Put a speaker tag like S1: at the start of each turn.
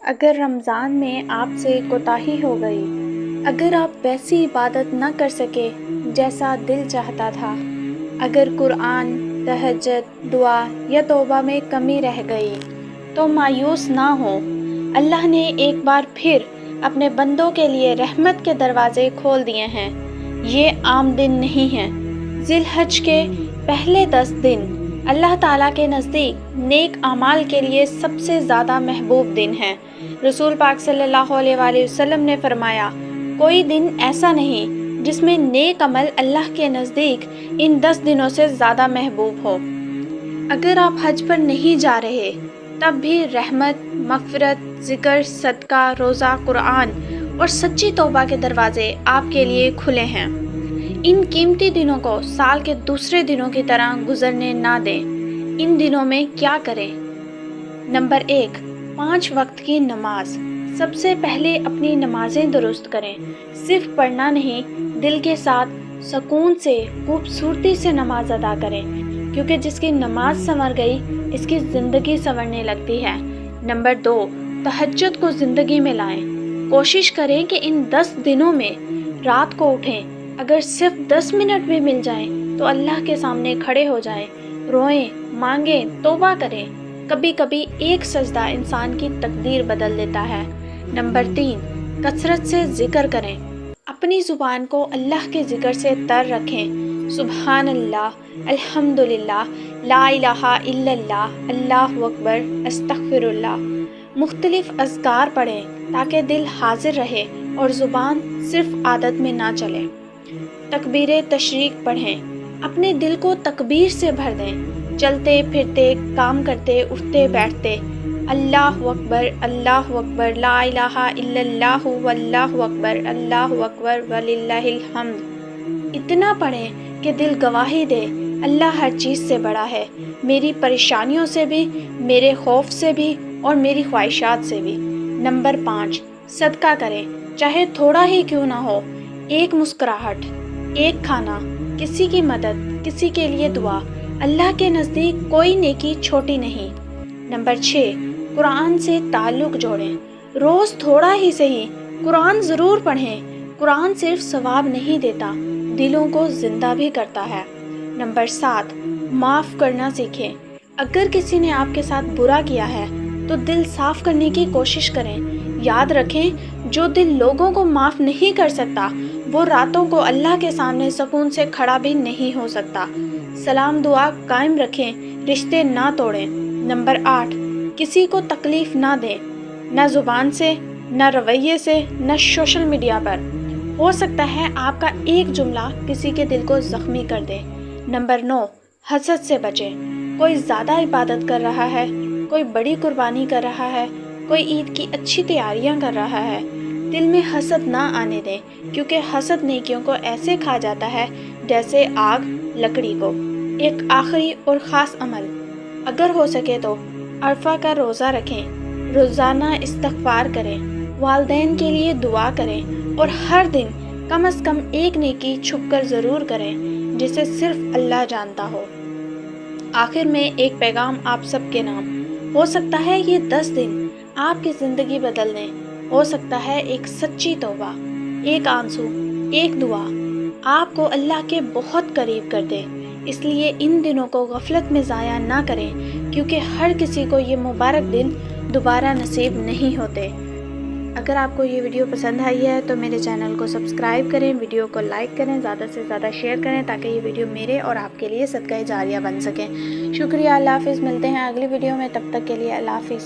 S1: اگر رمضان میں آپ سے کوتاہی ہو گئی، اگر آپ ویسی عبادت نہ کر سکے جیسا دل چاہتا تھا، اگر قرآن، تہجد، دعا یا توبہ میں کمی رہ گئی، تو مایوس نہ ہو۔ اللہ نے ایک بار پھر اپنے بندوں کے لیے رحمت کے دروازے کھول دیے ہیں۔ یہ عام دن نہیں ہیں۔ ذی الحج کے پہلے 10 دن اللہ تعالیٰ کے نزدیک نیک اعمال کے لیے سب سے زیادہ محبوب دن ہیں۔ رسول پاک صلی اللہ علیہ وآلہ وسلم نے فرمایا، کوئی دن ایسا نہیں جس میں نیک عمل اللہ کے نزدیک ان 10 دنوں سے زیادہ محبوب ہو۔ اگر آپ حج پر نہیں جا رہے، تب بھی رحمت، مغفرت، ذکر، صدقہ، روزہ، قرآن اور سچی توبہ کے دروازے آپ کے لیے کھلے ہیں۔ ان قیمتی دنوں کو سال کے دوسرے دنوں کی طرح گزرنے نہ دیں۔ ان دنوں میں کیا کریں؟ نمبر 1، 5 وقت کی نماز۔ سب سے پہلے اپنی نمازیں درست کریں۔ صرف پڑھنا نہیں، دل کے ساتھ سکون سے، خوبصورتی سے نماز ادا کریں، کیونکہ جس کی نماز سنور گئی، اس کی زندگی سنورنے لگتی ہے۔ نمبر 2، تہجد کو زندگی میں لائیں۔ کوشش کریں کہ ان 10 دنوں میں رات کو اٹھیں۔ اگر صرف 10 منٹ بھی مل جائیں تو اللہ کے سامنے کھڑے ہو جائیں، روئیں، مانگیں، توبہ کریں۔ کبھی کبھی ایک سجدہ انسان کی تقدیر بدل دیتا ہے۔ نمبر 3، کثرت سے ذکر کریں۔ اپنی زبان کو اللہ کے ذکر سے تر رکھیں۔ سبحان اللہ، الحمدللہ، لا الہ الا اللہ، اللہ اکبر، استغفر اللہ۔ مختلف اذکار پڑھیں تاکہ دل حاضر رہے اور زبان صرف عادت میں نہ چلے۔ تکبیر تشریق پڑھیں۔ اپنے دل کو تکبیر سے بھر دیں۔ چلتے پھرتے، کام کرتے، اٹھتے بیٹھتے، اللہ اکبر، لا الہ الا اللہ، واللہ اکبر وللہ الحمد۔ اتنا پڑھیں کہ دل گواہی دے، اللہ ہر چیز سے بڑا ہے، میری پریشانیوں سے بھی، میرے خوف سے بھی اور میری خواہشات سے بھی۔ نمبر 5، صدقہ کریں، چاہے تھوڑا ہی کیوں نہ ہو۔ ایک مسکراہٹ، ایک کھانا، کسی کی مدد، کسی کے لیے دعا، اللہ کے نزدیک کوئی نیکی چھوٹی نہیں۔ نمبر 6، قرآن سے تعلق جوڑیں۔ روز تھوڑا ہی صحیح، قرآن ضرور پڑھیں۔ قرآن صرف ثواب نہیں دیتا، دلوں کو زندہ بھی کرتا ہے۔ نمبر 7، معاف کرنا سیکھیں۔ اگر کسی نے آپ کے ساتھ برا کیا ہے تو دل صاف کرنے کی کوشش کریں۔ یاد رکھیں، جو دل لوگوں کو معاف نہیں کر سکتا، وہ راتوں کو اللہ کے سامنے سکون سے کھڑا بھی نہیں ہو سکتا۔ سلام دعا قائم رکھیں، رشتے نہ توڑیں۔ نمبر 8، کسی کو تکلیف نہ دیں، نہ زبان سے، نہ رویے سے، نہ سوشل میڈیا پر۔ ہو سکتا ہے آپ کا ایک جملہ کسی کے دل کو زخمی کر دے۔ نمبر 9، حسد سے بچیں۔ کوئی زیادہ عبادت کر رہا ہے، کوئی بڑی قربانی کر رہا ہے، کوئی عید کی اچھی تیاریاں کر رہا ہے، دل میں حسد نہ آنے دیں، کیونکہ حسد نیکیوں کو ایسے کھا جاتا ہے جیسے آگ لکڑی کو۔ ایک آخری اور خاص عمل، اگر ہو سکے تو عرفہ کا روزہ رکھیں، روزانہ استغفار کریں، والدین کے لیے دعا کریں اور ہر دن کم از کم ایک نیکی چھپ کر ضرور کریں جسے صرف اللہ جانتا ہو۔ آخر میں ایک پیغام آپ سب کے نام، ہو سکتا ہے یہ 10 دن آپ کی زندگی بدل دیں۔ ہو سکتا ہے ایک سچی توبہ، ایک آنسو، ایک دعا آپ کو اللہ کے بہت قریب کر دے۔ اس لیے ان دنوں کو غفلت میں ضائع نہ کریں، کیونکہ ہر کسی کو یہ مبارک دن دوبارہ نصیب نہیں ہوتے۔ اگر آپ کو یہ ویڈیو پسند آئی ہے تو میرے چینل کو سبسکرائب کریں، ویڈیو کو لائک کریں، زیادہ سے زیادہ شیئر کریں تاکہ یہ ویڈیو میرے اور آپ کے لیے صدقہ جاریہ بن سکے۔ شکریہ، اللہ حافظ، ملتے ہیں اگلی ویڈیو میں، تب تک کے لیے اللہ حافظ۔